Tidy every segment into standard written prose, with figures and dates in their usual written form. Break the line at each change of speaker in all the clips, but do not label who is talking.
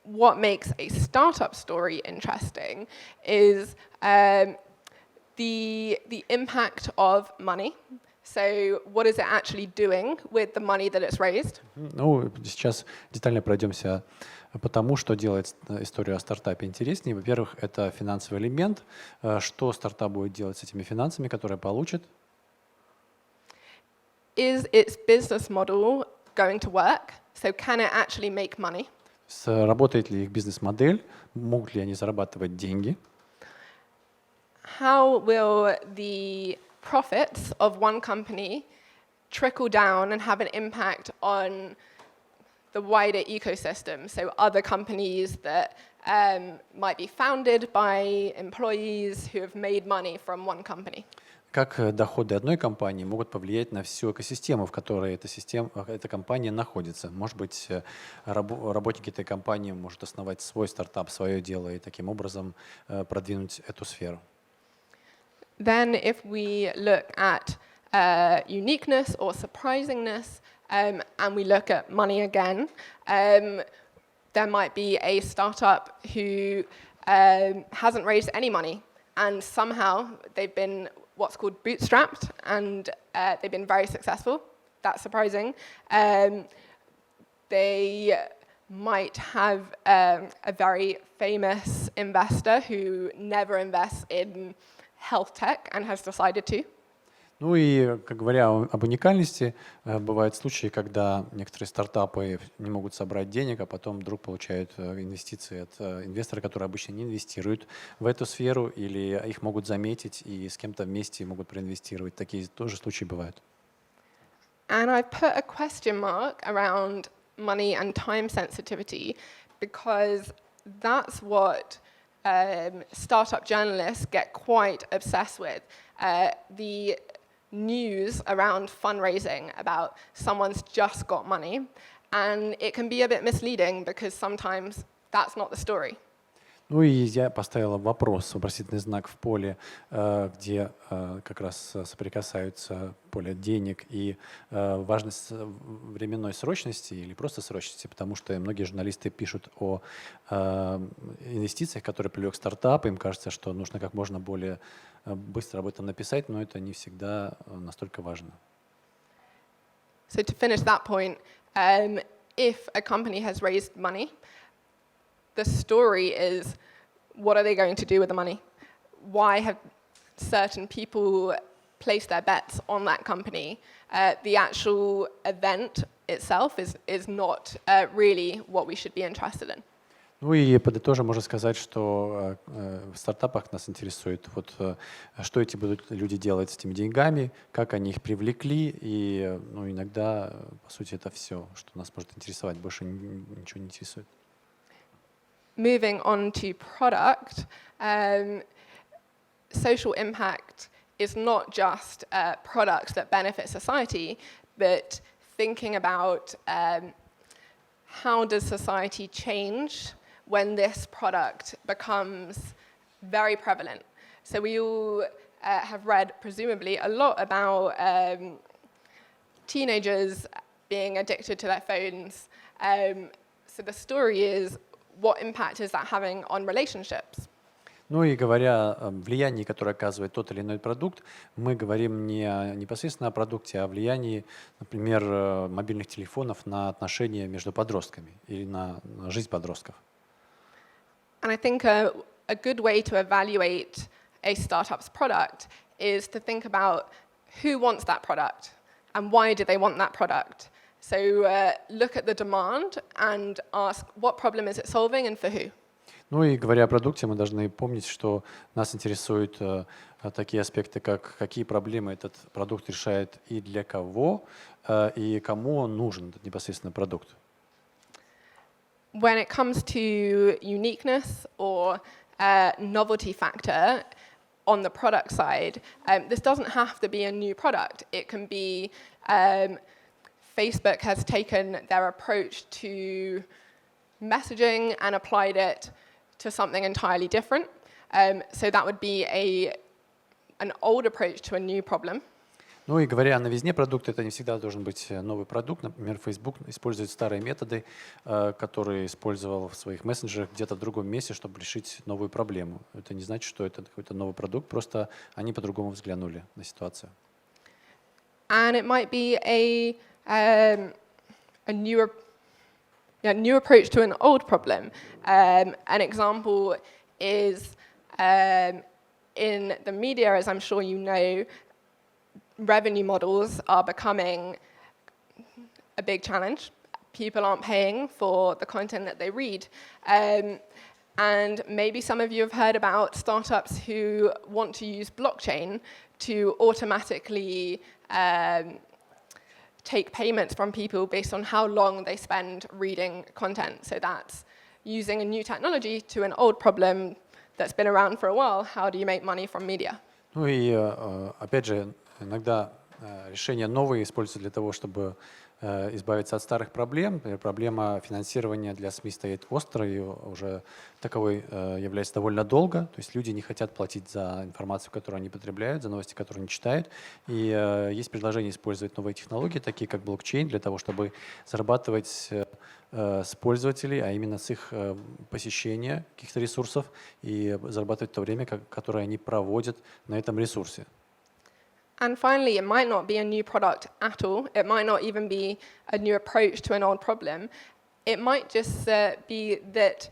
what makes a startup story interesting is the impact of money. So what is it actually doing with the money that it's raised?
Ну, сейчас детально пройдемся по тому, что делает историю о стартапе интереснее. Во-первых, это финансовый элемент. Что стартап будет делать с этими финансами, которые получит?
Is its business model going to work? So can it actually make money?
Работает ли их бизнес-модель? Могут ли они зарабатывать деньги?
How will the profits of one company trickle down and have an impact on the wider ecosystem? So other companies that might be founded by employees who have made money from one company.
Как доходы одной компании могут повлиять на всю экосистему, в которой эта компания находится. Может быть, работники этой компании могут основать свой стартап, свое дело и таким образом продвинуть эту сферу.
Then if we look at uniqueness or surprisingness, and we look at money again, there might be a startup who hasn't raised any money, and somehow they've been what's called bootstrapped, and they've been very successful. That's surprising. They might have a very famous investor who never invests in health tech and has decided to.
Ну и, говоря об уникальности, бывают случаи, когда некоторые стартапы не могут собрать денег, а потом вдруг получают инвестиции от инвестора, которые обычно не инвестируют в эту сферу, или их могут заметить и с кем-то вместе могут проинвестировать. Такие тоже случаи бывают.
And I put a question mark around money and time sensitivity because that's what startup journalists get quite obsessed with. The news around fundraising about someone's just got money, and it can be a bit misleading because sometimes that's not the story.
Ну и я поставила вопросительный знак в поле, где как раз соприкасаются поле денег и важность временной срочности или просто срочности, потому что многие журналисты пишут о инвестициях, которые привлек стартап, им кажется, что нужно как можно более быстро об этом написать, но это не всегда настолько важно.
So to finish that point, if a company has raised money, the story is, what are they going to do with the money? Why have certain people placed their bets on that company? The actual event itself is not really what we should be interested in.
Ну и подытожим, можно сказать, что в стартапах нас интересует, что эти будут люди делать с этими деньгами, как они их привлекли, и иногда, по сути, это все, что нас может интересовать, больше ничего не интересует.
Moving on to product, social impact is not just products that benefit society, but thinking about how does society change when this product becomes very prevalent. So we all have read, presumably, a lot about teenagers being addicted to their phones. So the story is, what impact is that having on relationships?
Ну и говоря о влиянии, которое оказывает тот или иной продукт, мы говорим не непосредственно о продукте, а о влиянии, например, мобильных телефонов на отношения между подростками или на жизнь подростков.
And I think a good way to evaluate a startup's product is to think about who wants that product and why do they want that product. So look at the demand and ask what problem is it solving and for who.
Ну и говоря о продукте, мы должны помнить, что нас интересуют такие аспекты, как какие проблемы этот продукт решает и для кого, и кому он нужен, этот непосредственно продукт.
When it comes to uniqueness or novelty factor on the product side, this doesn't have to be a new product. It can be Facebook has taken their approach to messaging and applied it to something entirely different. So that would be an old approach to a new problem.
Ну и говоря о новизне продукта, это не всегда должен быть новый продукт. Например, Facebook использует старые методы, которые использовал в своих мессенджерах где-то в другом месте, чтобы решить новую проблему. Это не значит, что это какой-то новый продукт, просто они по-другому взглянули на ситуацию.
And it might be a new approach to an old problem. An example is in the media, as I'm sure you know, revenue models are becoming a big challenge. People aren't paying for the content that they read. And maybe some of you have heard about startups who want to use blockchain to automatically take payments from people based on how long they spend reading content. So that's using a new technology to an old problem that's been around for a while. How do you make money from media?
Ну и опять же, иногда решения новые используются для того, чтобы избавиться от старых проблем. Например, проблема финансирования для СМИ стоит остро и уже таковой является довольно долго. То есть люди не хотят платить за информацию, которую они потребляют, за новости, которые они читают. И есть предложение использовать новые технологии, такие как блокчейн, для того, чтобы зарабатывать с пользователей, а именно с их посещения каких-то ресурсов и зарабатывать то время, которое они проводят на этом ресурсе.
And finally, it might not be a new product at all. It might not even be a new approach to an old problem. It might just be that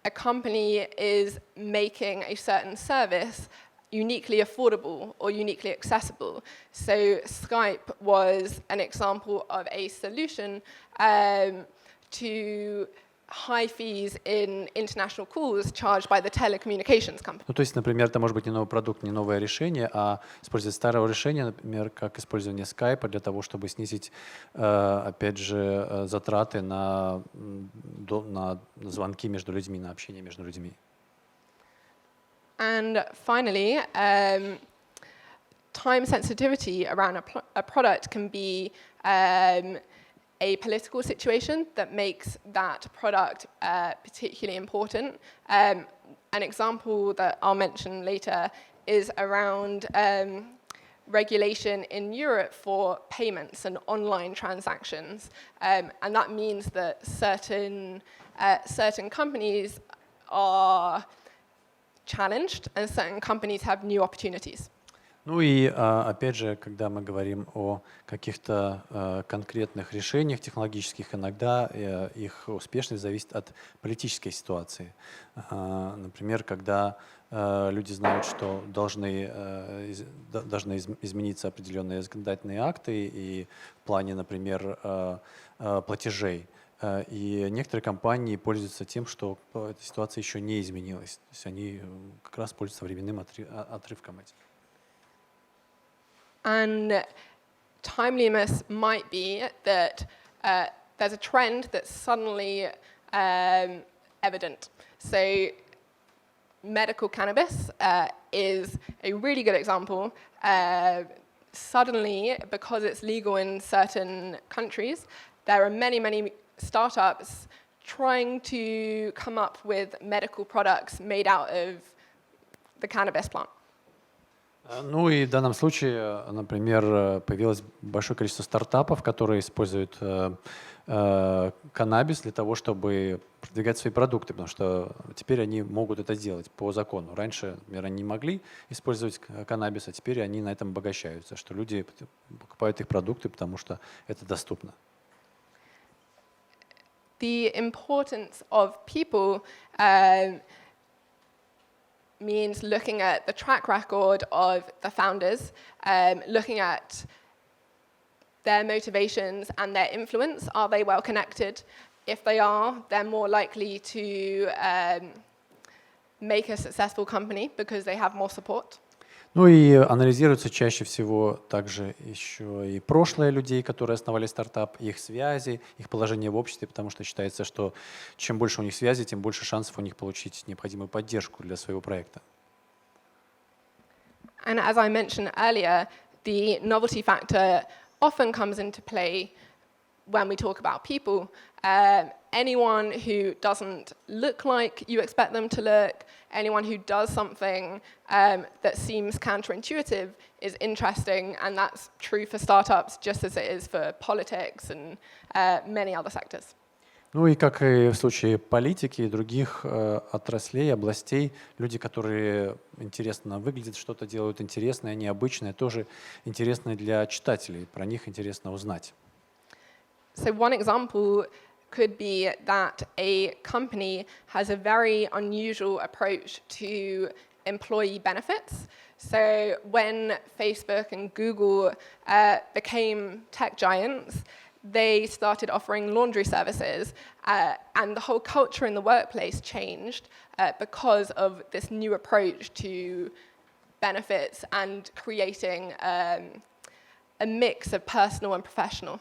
a company is making a certain service uniquely affordable or uniquely accessible. So Skype was an example of a solution to high fees in international calls charged by the telecommunications company.
Ну, то есть, например, это может быть не новый продукт, не новое решение, а использовать старое решение, например, как использование скайпа для того, чтобы снизить, опять же, затраты на звонки между людьми, на общение между людьми.
And finally, time sensitivity around a product can be a political situation that makes that product particularly important. An example that I'll mention later is around regulation in Europe for payments and online transactions. And that means that certain companies are challenged and certain companies have new opportunities.
Ну и опять же, когда мы говорим о каких-то конкретных решениях технологических, иногда их успешность зависит от политической ситуации. Например, когда люди знают, что должны измениться определенные законодательные акты и в плане, например, платежей. И некоторые компании пользуются тем, что эта ситуация еще не изменилась. То есть они как раз пользуются временным отрывком этим.
And timeliness might be that there's a trend that's suddenly evident. So medical cannabis is a really good example. Suddenly, because it's legal in certain countries, there are many, many startups trying to come up with medical products made out of the cannabis plant.
Ну и в данном случае, например, появилось большое количество стартапов, которые используют каннабис для того, чтобы продвигать свои продукты, потому что теперь они могут это делать по закону. Раньше, например, они не могли использовать каннабис, а теперь они на этом обогащаются, что люди покупают их продукты, потому что это доступно.
The importance of people means looking at the track record of the founders, looking at their motivations and their influence. Are they well connected? If they are, they're more likely to make a successful company because they have more support.
Ну и анализируется чаще всего также еще и прошлое людей, которые основали стартап, их связи, их положение в обществе, потому что считается, что чем больше у них связей, тем больше шансов у них получить необходимую поддержку для своего проекта.
And as I mentioned earlier, the novelty factor often comes into play when we talk about people, anyone who doesn't look like you expect them to look, anyone who does something that seems counterintuitive is interesting, and that's true for startups just as it is for politics and many other sectors.
Ну и как и в случае политики и других отраслей, областей, люди, которые интересно выглядят, что-то делают интересное, необычное, тоже интересно для читателей, про них интересно узнать.
So one example could be that a company has a very unusual approach to employee benefits. So when Facebook and Google became tech giants, they started offering laundry services, and the whole culture in the workplace changed because of this new approach to benefits and creating a mix of personal and professional.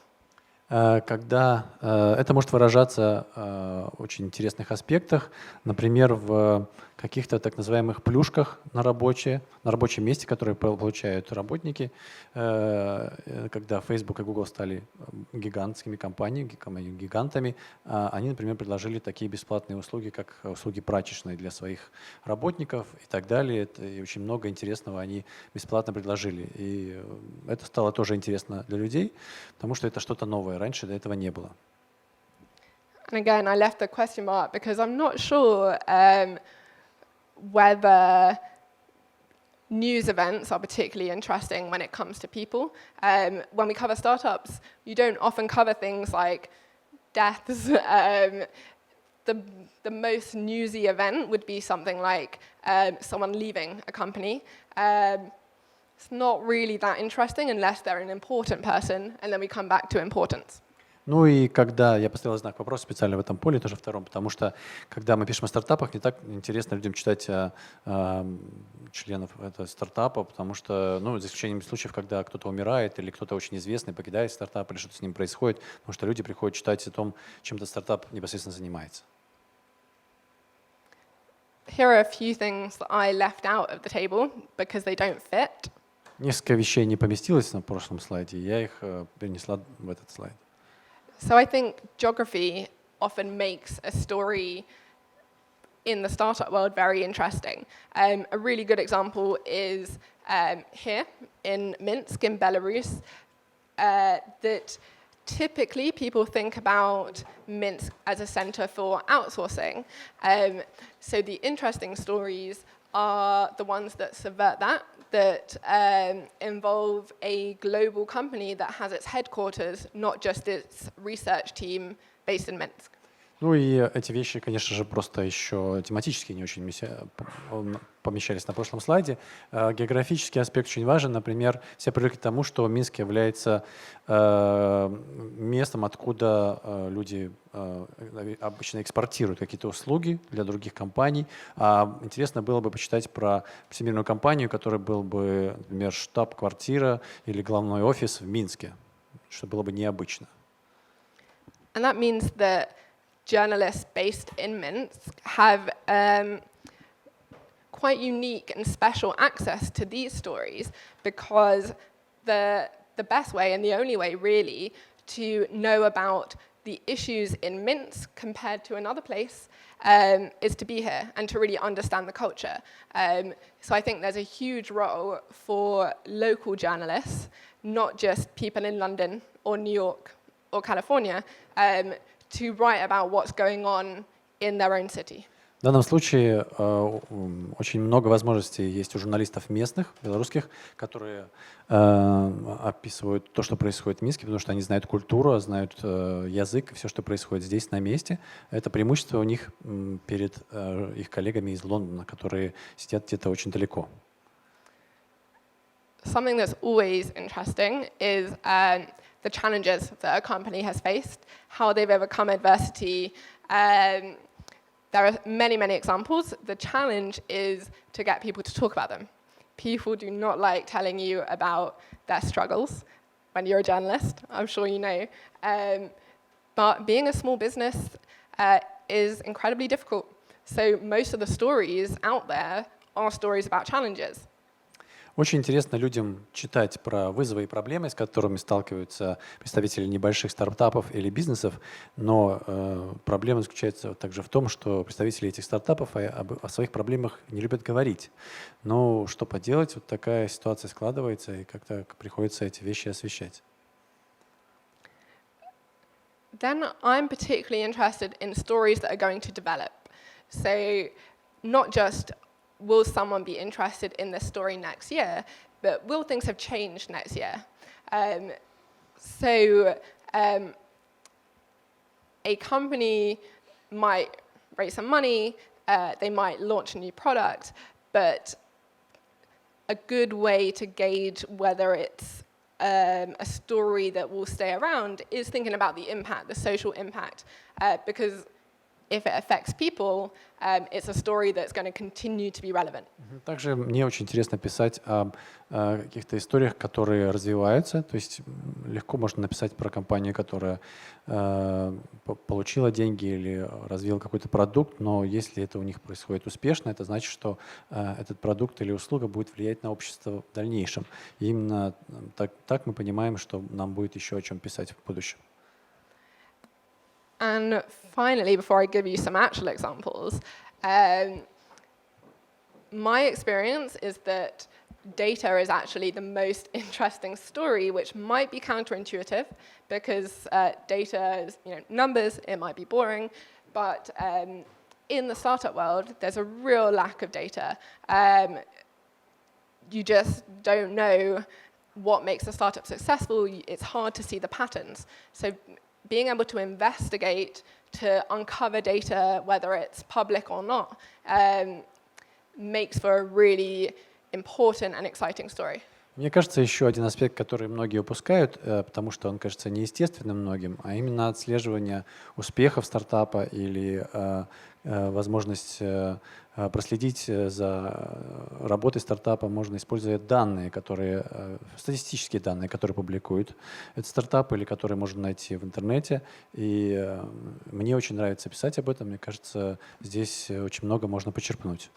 Когда это может выражаться в очень интересных аспектах, например, в каких-то так называемых плюшках на рабочем месте, которые получают работники, когда Facebook и Google стали гигантскими компаниями, гигантами, они, например, предложили такие бесплатные услуги, как услуги прачечной для своих работников и так далее. И очень много интересного они бесплатно предложили. И это стало тоже интересно для людей, потому что это что-то новое. Раньше до этого не было.
And again, I left the question mark because I'm not sure whether news events are particularly interesting when it comes to people. When we cover startups, you don't often cover things like deaths. The most newsy event would be something like someone leaving a company. It's not really that interesting unless they're an important person, and then we come back to importance.
Ну и когда я поставил знак вопроса специально в этом поле, тоже втором, потому что когда мы пишем о стартапах, не так интересно людям читать членов этого стартапа, потому что, ну, за исключением случаев, когда кто-то умирает или кто-то очень известный покидает стартап или что-то с ним происходит, потому что люди приходят читать о том, чем этот стартап непосредственно занимается.
Here are a few things that I left out of the table because they don't fit.
Несколько вещей не поместилось на прошлом слайде, я их перенесла в этот слайд.
So I think geography often makes a story in the startup world very interesting. A really good example is here in Minsk in Belarus, that typically people think about Minsk as a center for outsourcing. So the interesting stories are the ones that subvert that involve a global company that has its headquarters, not just its research team based in Minsk.
Ну и эти вещи, конечно же, просто еще тематически не очень помещались на прошлом слайде. Географический аспект очень важен. Например, все привыкли к тому, что Минск является местом, откуда люди обычно экспортируют какие-то услуги для других компаний. Интересно было бы почитать про всемирную компанию, которая был бы, например, штаб-квартира или главной офис в Минске, что было бы необычно.
And that means that journalists based in Minsk have quite unique and special access to these stories because the best way and the only way really to know about the issues in Minsk compared to another place is to be here and to really understand the culture. So I think there's a huge role for local journalists, not just people in London or New York or California, to write about what's going on in their own city.
В данном случае очень много возможностей есть у журналистов местных, белорусских, которые описывают то, что происходит в Минске, потому что они знают культуру, знают язык, все, что происходит здесь, на месте. Это преимущество у них перед их коллегами из Лондона, которые сидят где-то очень далеко.
Something that's always interesting is the challenges that a company has faced, how they've overcome adversity. There are many, many examples. The challenge is to get people to talk about them. People do not like telling you about their struggles when you're a journalist, I'm sure you know. But being a small business is incredibly difficult. So most of the stories out there are stories about challenges.
Очень интересно людям читать про вызовы и проблемы, с которыми сталкиваются представители небольших стартапов или бизнесов, но проблема заключается также в том, что представители этих стартапов о своих проблемах не любят говорить. Но что поделать, вот такая ситуация складывается, и как-то приходится эти вещи освещать.
Then I'm particularly interested in stories that are going to develop. So not just will someone be interested in this story next year, but will things have changed next year? A company might raise some money, they might launch a new product, but a good way to gauge whether it's a story that will stay around is thinking about the impact, the social impact, because if it affects people, it's a story that's going to continue to be relevant.
Также мне очень интересно писать о каких-то историях, которые развиваются. То есть легко можно написать про компанию, которая получила деньги или развила какой-то продукт, но если это у них происходит успешно, это значит, что этот продукт или услуга будет влиять на общество в дальнейшем. И именно так мы понимаем, что нам будет еще о чем писать в будущем.
And finally, before I give you some actual examples, my experience is that data is actually the most interesting story, which might be counterintuitive because data is, numbers, it might be boring, but in the startup world, there's a real lack of data. You just don't know what makes a startup successful. It's hard to see the patterns. So being able to investigate, to uncover data, whether it's public or not, makes for a really important and exciting story.
Мне кажется, еще один аспект, который многие упускают, потому что он кажется неестественным многим, а именно отслеживание успехов стартапа или возможность проследить за работой стартапа, можно используя данные, статистические данные, которые публикуют этот стартап или которые можно найти в интернете. И мне очень нравится писать об этом. Мне кажется, здесь очень много можно почерпнуть.